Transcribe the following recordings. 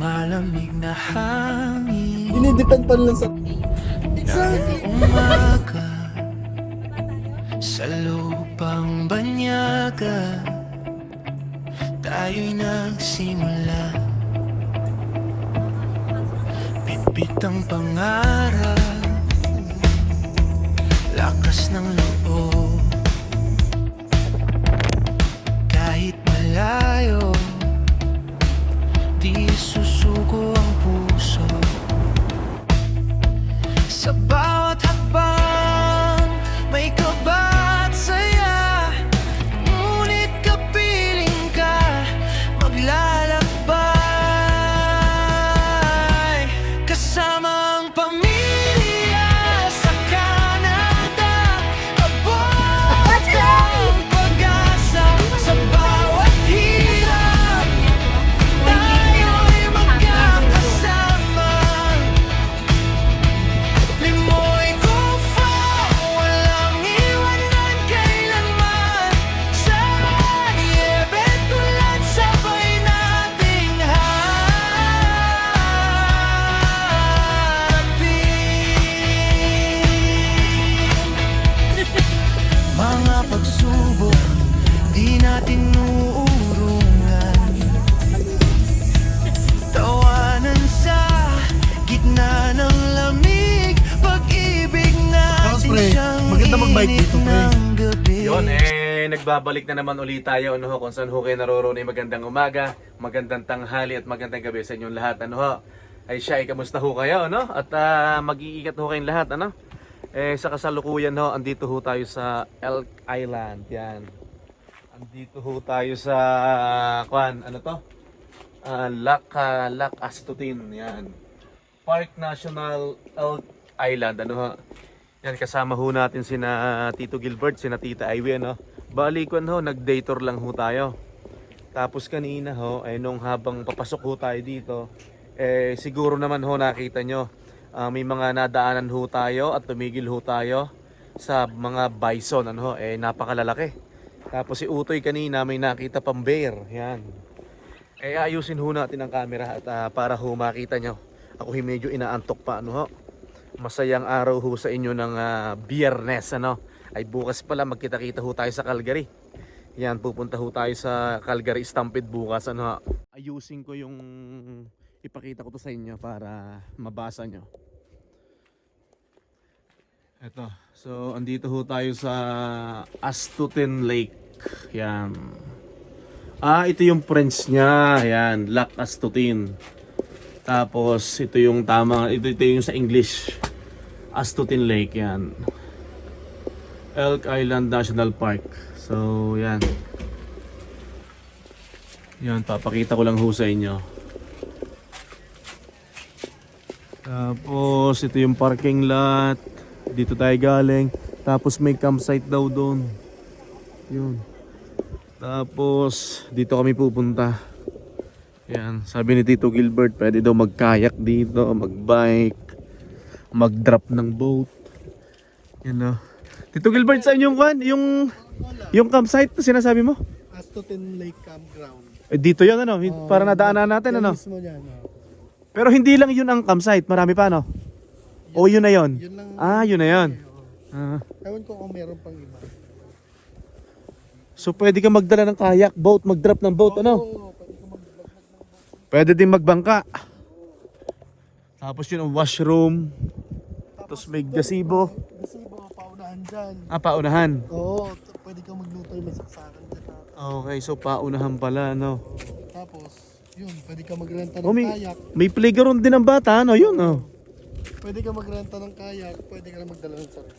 malamig na hangin. Dinidepend pa lang sa... Umaga sa lupang banyaga, tayo'y nagsimula. Bitbit ang pangarap, lakas ng loob. Kahit malayo, di susuko ang puso. Sa bawat hakbang, may kaba at saya. Ngunit kapiling ka, maglalakbay. Kasama ang pamilya sa Canada, abot ang pag-asa sa bawat hirap. Tayo'y magkakasama. Limoy Kufa, walang iwanan kailanman. Sa niebe tulad sabay nating harapin. Mga pagsubok, di natin uurungan. Tawanan sa gitna ng lamig, pag-ibig Tapos, natin pre, siyang maganda mag-bike init dito, pre. ng gabi. Yun, nagbabalik na naman ulit tayo, ano ho, kung saan ho kayo naroroon. Magandang umaga, magandang tanghali at magandang gabi sa inyong lahat, ano ho. Ay siya, kamusta ho kayo, ano? At mag-iingat ho kayong lahat, ano? Sa kasalukuyan ho, andito ho tayo sa Elk Island, yan. Andito ho tayo sa, ano to? Lac Astutin, yan. Park National Elk Island, ano ho. Yan, kasama ho natin sina Tito Gilbert, sina Tita Ivy, ano. Bali ko ho, nag-day tour lang ho tayo. Tapos kanina ho, nung habang papasok ho tayo dito, siguro naman ho nakita nyo, may mga nadaanan ho tayo at tumigil ho tayo sa mga bison, ano ho, napakalalaki. Tapos si Utoy kanina may nakita pang bear, yan. Ayusin ho natin ang camera at para ho makita nyo. Ako medyo inaantok pa, ano ho. Masayang araw ho sa inyo ng Biyernes, ano. Ay bukas pala magkita-kita ho tayo sa Calgary. Yan, pupunta ho tayo sa Calgary Stampede bukas, ano. Ayusin ko yung ipakita ko to sa inyo para mabasa nyo. Eto, so andito ho tayo sa Astutin Lake. Yan. Ito yung French niya. Yan, Lac Astutin. Tapos ito yung tama, ito yung sa English. Astutin Lake, yan. Elk Island National Park. So, yan. Yan, papakita ko lang ho sa inyo. Tapos ito yung parking lot. Dito tayo galing. Tapos may campsite daw doon. Yun. Tapos dito kami pupunta. Yan, sabi ni Tito Gilbert, pwede daw mag-kayak dito, mag-bike, mag-drop ng boat. Yan o. Tito Gilbert, saan yung campsite na sinasabi mo? Astutin Lake Campground. Dito yun, ano? Para nadaanan natin, ano? Mismo yan, Pero hindi lang yun ang campsite, marami pa, no? O yun na yun? Yun lang. Yun na yun. Ewan ko kung meron pang iba. So pwede ka magdala ng kayak, boat, mag-drop ng boat, ano? Oo, pwede ko Pwede din magbangka. Tapos yun ang washroom. Tapos may gazebo. Gazebo, paunahan dyan. Paunahan. Oo, pwede ka magluto yung may saksakan dyan. Okay, so paunahan pala, no? Tapos, yun, pwede ka magrenta Oh, ng kayak. may playground din ng bata, no? Yun, oh. Pwede ka magrenta ng kayak, pwede ka na magdala ng sarili.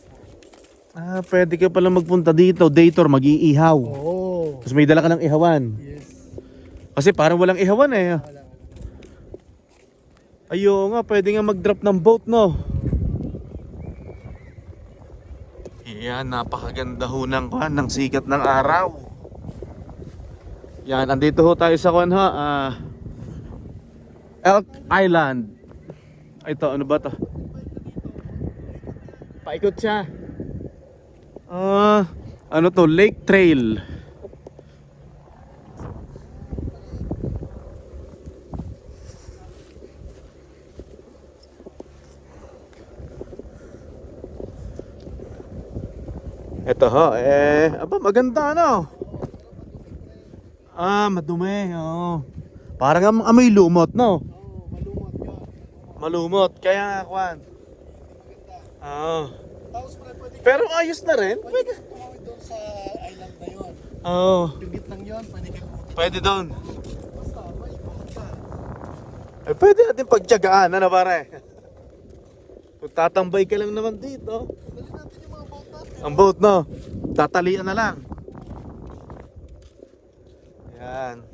Pwede ka pala magpunta dito, day tour, mag-iihaw. Oo. Tapos may dala ka ng ihawan. Yes. Kasi parang walang ihawan eh. Wala. Ayo nga, pwede nga mag-drop ng boat, no? Yan, napakaganda ho ng sikat ng araw. Yan, andito ho tayo sa Elk Island. Ito, ano ba to? Paikot siya. Ano to? Lake Trail. Ito ho, aba maganda ano. Madumi, oh. Parang amoy lumot, no? Oo, malumot yun. Malumot, kaya nga kwan. Oo. Tapos pre, pwede Pero ayos na rin. pwede kang tumawid doon sa island na yun. Oo. Yung gitnang yun, pwede kang tumawid. Pwede doon. Basta, may ikot ka. Pwede natin pagtiyagaan, ano pare? Kung tatambay ka lang naman dito. Dali natin yung mga boat natin. Ang boat, no? Tatalian na lang. Yan.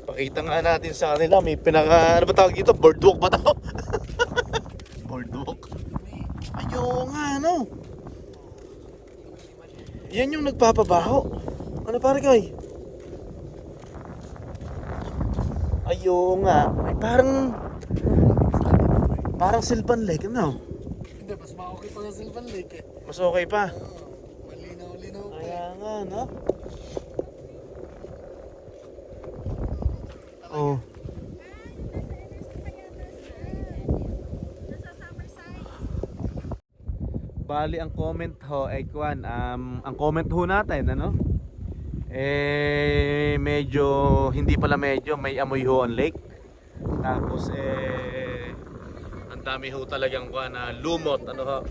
Pakita nga natin sa kanila, may pinaka, ano ba tawag dito? Boardwalk ba to? Boardwalk? Ayaw nga, no? Yan yung nagpapabaho. Ano pare kay? Ayaw nga. Ay, parang Silvan Lake, ano? Hindi, mas okay pa ng Silvan Lake eh. Mas okay pa. Oo, malinaw-linaw pa. Kaya nga, no? Oh. Bali ang comment ho ay kwan, ang comment ho natin ano? Medyo hindi pala medyo may amoy ho ang lake. Tapos ang dami ho talagang kwan na lumot ano ho.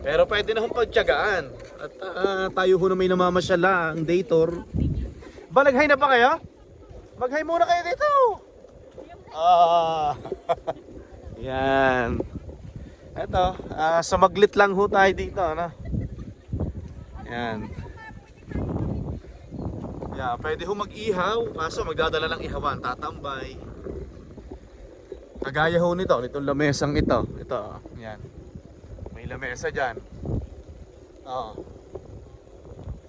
Pero pwede na hong pagtiyagaan. At tayo ho na may namamasyala ang Daytor. Balaghay na ba kayo? Mag-hi muna kayo dito. Yan. Eto, sumaglit lang ho tayo dito, ano? Yan. Yeah, pwede ho mag-ihaw, kaso magdadala lang ihawan, tatambay. Kagaya ho nitong lamesang ito. Ito, yan. May lamesa dyan. Oo.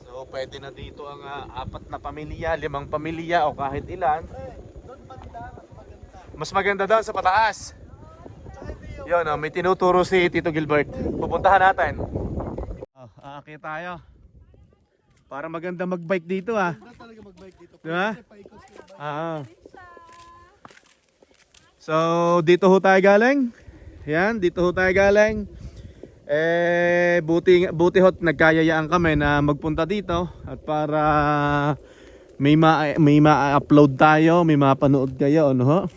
So, pwede na dito ang 4 na pamilya, 5 pamilya o kahit ilan. Doon banda, mas maganda. Mas maganda doon sa pataas. Tsaka ito yung Yun, may tinuturo si Tito Gilbert. Pupuntahan natin. Aakit tayo. Para maganda mag-bike dito ganda talaga mag-bike dito. Diba? Kasi paikot yung bike. So, dito ho tayo galing. Yan, dito ho tayo galing. Buti hot nagkayayaan kami na magpunta dito at para may ma-upload tayo, may mapanood kayo, ano ho?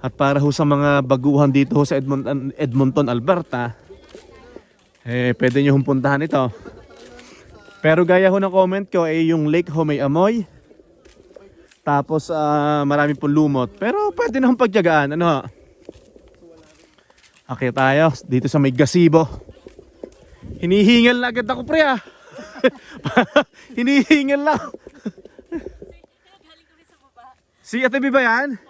At para ho sa mga baguhan dito ho sa Edmonton, Alberta, pwede nyo hong puntahan ito. Pero gaya ho ng comment ko, yung lake ho may amoy. Tapos marami pong lumot. Pero pwede na hong pagtiyagaan, ano ho? Okay tayo dito sa may gazebo. Hinihingal na agad ako pre Hinihingal lang. Si Ate B ba yan?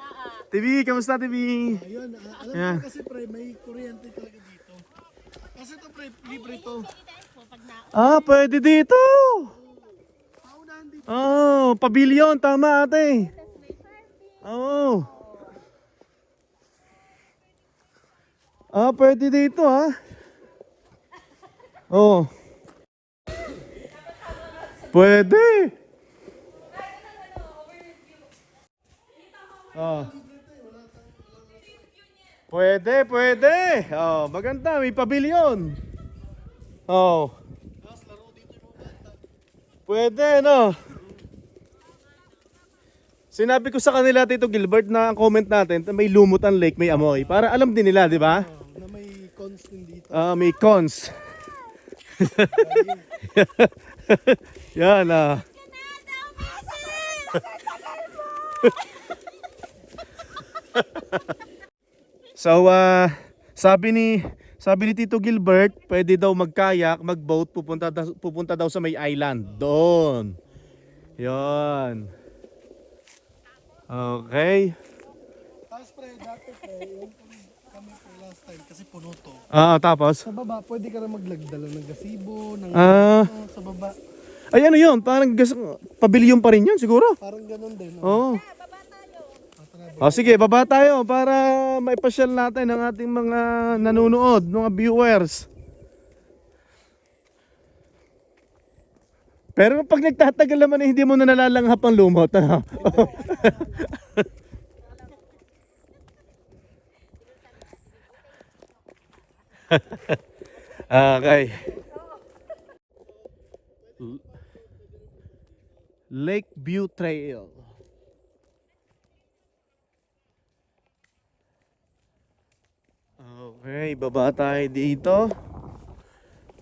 TV, kamusta TV? Ayun, alam Yan. mo kasi pre, may kuryente talaga dito. Kasi ito pre, libre to. Pwede dito. Paunahan dito. Pavilion, tama ate. Pwede dito Pwede. Pwede. Maganda, may pavilion. Pwede, no? Sinabi ko sa kanila, Tito Gilbert, na ang comment natin, may lumutan lake, may amoy. Para alam din nila, di ba? Na may cons din dito. May cons. Yan So, sabi ni Tito Gilbert, pwede daw magkayak, mag-boat, pupunta daw sa may island. Doon. Yan. Okay. Tapos pre, dati pre, yung kami pre last time kasi puno to. Tapos? Sa baba, pwede ka na maglagdala ng gazebo, ng sa baba. Ay, ano yun? Parang pavilion pa rin yun siguro. Parang ganun din. Oo. Sige, baba tayo para maipasyal natin ang ating mga nanonood, mga viewers. Pero pag nagtatagal naman hindi mo na nalalanghap ang lumot. Okay. Lakeview Trail. Okay, baba tayo dito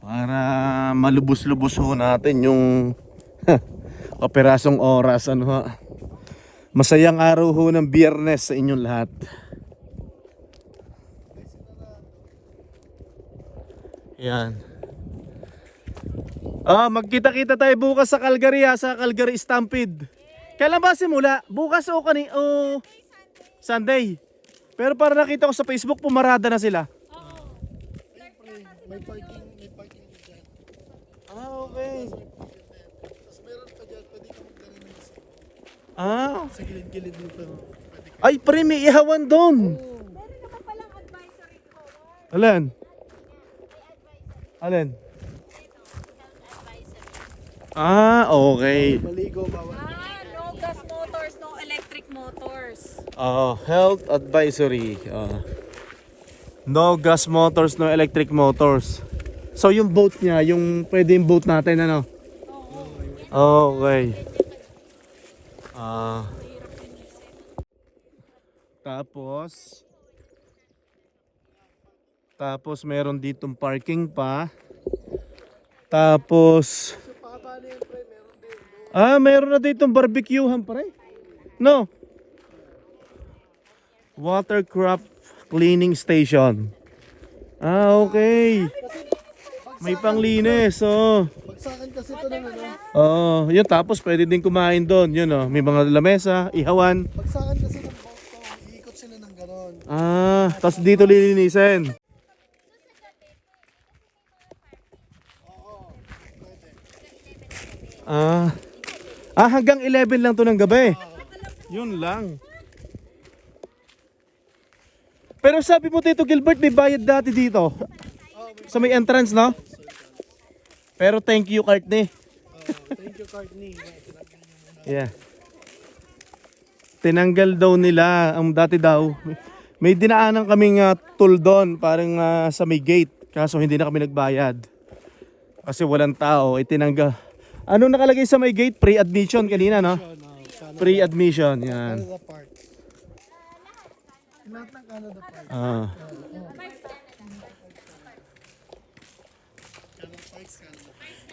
para malubos-lubos ho natin yung operasong oras. Ano ha? Masayang araw ho ng Biyernes sa inyong lahat. Yan. Magkita-kita tayo bukas sa Calgary ha, sa Calgary Stampede. Kailan ba simula? Bukas o Sunday. Pero para nakita ko sa Facebook, pumarada na sila. May parking dyan. Okay. Tapos meron pa dyan, pwede ka magdala ng isa. Sa gilid-gilid dito. Pwede ka. Ay, pre, may ihawan doon. Meron naman palang advisory course. Alin? May advisory. Alin? Health advisory. Okay. Maligo, bawal. No gas motors, no electric motors. Health advisory. No gas motors, no electric motors. So yung boat niya, yung pwede yung boat natin, ano? Okay. Tapos meron ditong parking pa. Tapos meron na ditong barbecuehan pre. No. Watercraft cleaning station. Okay. May panglinis, Bagsakan kasi ito ng ano. Yun, tapos pwede din kumain doon. Yun, may mga lamesa, ihawan. Bagsakan kasi ng boat to. Iikot sila ng ganon. Tapos dito lilinisin. Oo, pwede. Hanggang 11 lang to ng gabi. Yun lang. Pero sabi mo Tito Gilbert, may bayad dati dito. Sa may entrance, no? Pero thank you, Courtney. Thank you, Courtney. Yeah. Tinanggal daw nila, dati daw. May dinaanan kaming tool doon, parang sa may gate. Kaso hindi na kami nagbayad. Kasi walang tao, tinanggal. Ano nakalagay sa may gate? Pre-admission kanina, no? Pre-admission, yan. Canada Park. Lahat ng Canada Park.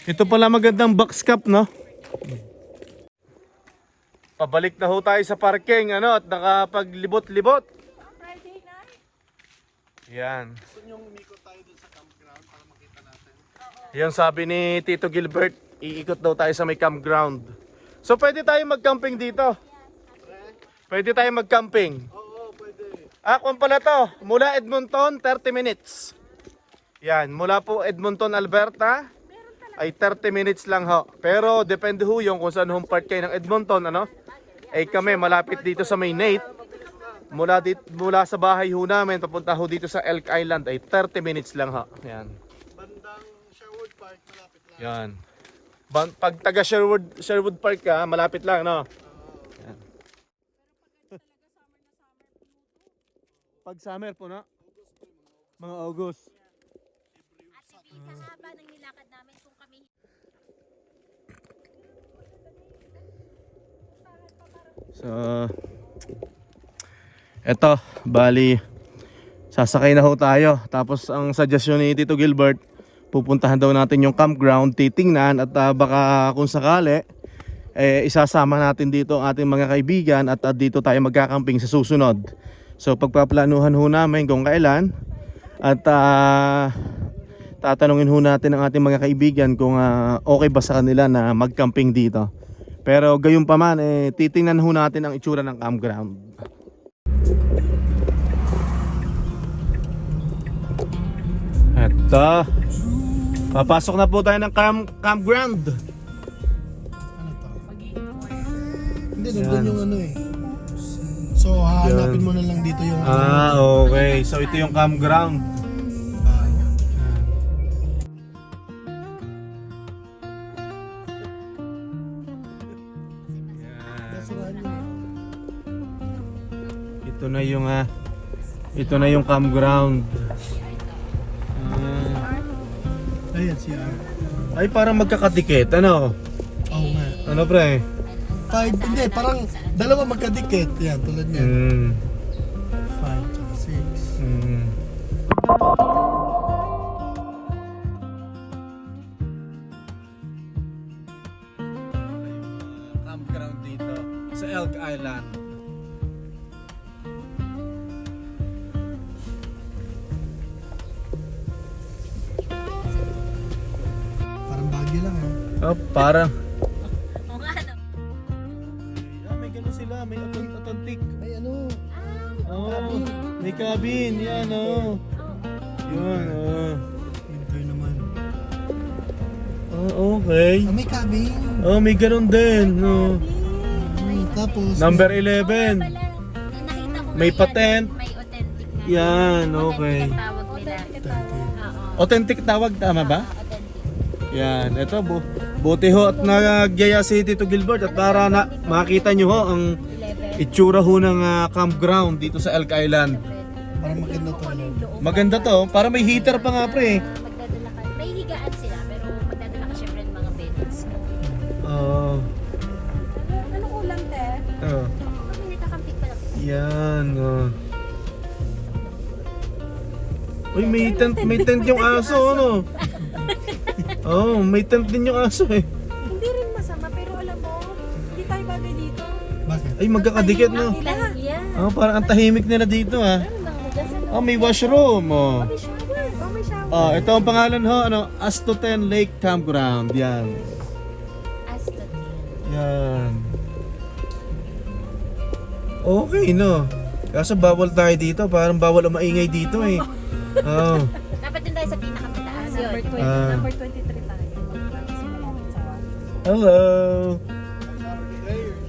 Ito pala magandang box cup, no? Pabalik na ho tayo sa parking, ano, at nakapaglibot-libot. Friday night. Yan. Gusto nyo umikot tayo dun sa campground para makita natin? Yan sabi ni Tito Gilbert, iikot daw tayo sa may campground. So pwede tayo mag-camping dito. Pwede tayo mag-camping. Oo, pwede. Kung pala to, mula Edmonton, 30 minutes. Yan, mula po Edmonton, Alberta, ay 30 minutes lang ho. Pero depende ho yung kung saan home part kayo ng Edmonton, ano? Ay kami, malapit dito sa may Nate. Mula sa bahay ho namin, papunta ho dito sa Elk Island, ay 30 minutes lang ho. Yan. Bandang Sherwood Park, malapit lang. Yan. Pag taga Sherwood Park ka, malapit lang, no? Yan. Pag summer po, no? Mga August. At hindi sa haba ng nilakad namin kung kami. So, eto, bali, sasakay na ho tayo. Tapos ang suggestion ni Tito Gilbert, pupuntahan daw natin yung campground, titingnan at baka kung sakali, isasama natin dito ang ating mga kaibigan at dito tayo magkakamping sa susunod. So pagpaplanuhan ho namin kung kailan at tatanungin ho natin ang ating mga kaibigan kung okay ba sa kanila na magcamping dito. Pero gayon pa man, titingnan ho natin ang itsura ng campground. Eto, papasok na po tayo ng campground. Ano to? Hindi, nandun yung ano eh. So, hahanapin mo na lang dito yung... Okay. So ito yung campground. Ito na yung campground. Ayan, CR. Ay parang magkakatikit, ano? Oo nga. Ano pre? 5, hindi, parang dalawa magkadikit. Yan, tulad niyan. 5 tsaka 6. Campground dito sa Elk Island. Parang Baguio lang eh. Oh, parang. O nga, no? May gano'n sila, may authentic. Ay ano, Oh, may cabin, yan oh. Yun, oh. winter naman. Oh, okay. Ah, may cabin. Oh, may gano'n din, no. Tapos, Number 11. Pala, nakita ko May nga patent. yan, may authentic nga. Yan, okay. Authentic ang tawag nila. Oo. Authentic tawag, tama ba? Authentic. Yan, ito buti ho at nagyaya si Tito Gilbert at para na makita nyo ho ang 11. itsura ho ng campground dito sa Elk Island. parang maganda to. Ano? Maganda to, para may heater pa nga pre. Magdadala ka. May higaan sila, pero magdadala ka syempre ng mga beddings mo. Oh. Ano ulam, te? Oh. Kami nakakampit pa lang. Yan. Oh. Uy, may tent yung aso, ano? Oh, may tent din yung aso eh. Hindi rin masama, pero alam mo, hindi tayo bagay dito. Bakit? Ay, magkakadikit no. Yan. Oh, parang ang tahimik nila dito ah. Ano bang hugasan? Oh, may washroom oh. May shower. Oh, may shower. Oh, ito ang pangalan ho, ano, Astoten Lake Campground. Yan. Astotin. Yan. Okay, no. Kaso bawal tayo dito, parang bawal ang maingay dito eh. Oh. Dapat din tayo sa pinakamataas yun. Number 20, Ah. number 23 tayo. Simula sa Hello.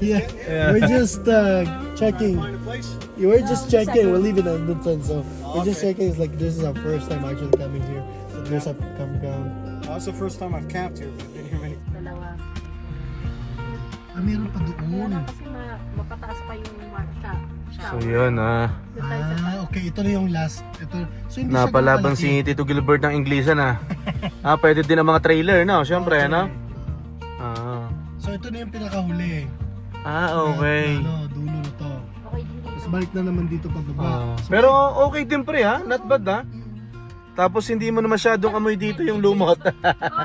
Yeah, Yeah. we're just checking. We're just checking. We're leaving Edmonton, so we're just checking. It's like this is our first time actually coming here. So there's a campground. That's the first time I've camped here, but I've been here many. dalawa. Ah, meron pa doon. Kasi mapataas pa yung So yun ah. Doon tayo sa Ah, okay. Ito na yung last. Ito. So hindi siya Napalaban ganun kalaki. si Tito Gilbert ng Inglisan ah. Pwede din ang mga trailer, no? Siyempre, no? Ah. So ito na yung pinakahuli. Okay. Ano, dulo na to. Okay din dito. Tapos balik na naman dito pababa. So, Pero okay din pre ha, not bad ha. Tapos hindi mo na masyadong amoy dito yung lumot. Oh,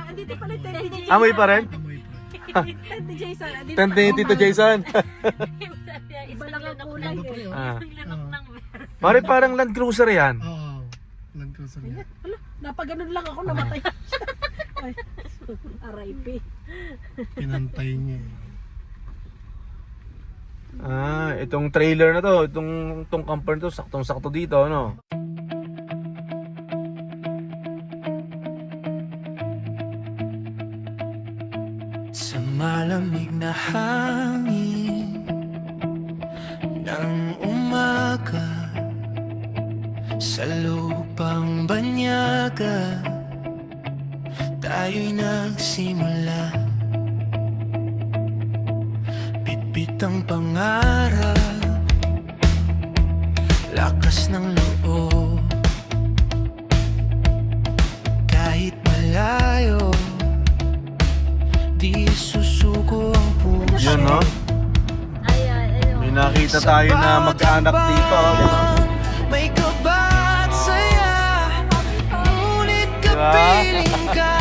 andito pala yung tent ni Jason. Amoy pa rin? amoy pa. Tent ni Jason. Andito Tent ni Tito Jason. Iba lang ang kulay Ano pa eh. yun? Ah. ng Pare parang Land Cruiser yan. Oo. Land Cruiser yan. Hala, napaganon lang ako namatay. Ay, RIP. Pinantay niya eh. Itong trailer na to, itong camper to, saktong-sakto dito, ano? Sa malamig na hangin ng umaga, sa lupang banyaga, tayo'y nagsimula. Bitbit ang pangarap, lakas ng loob, kahit malayo, di susuko ang puso. Yun, no? May nakita tayo na mag-anak dito. May kaba at saya, ngunit Diba? kapiling ka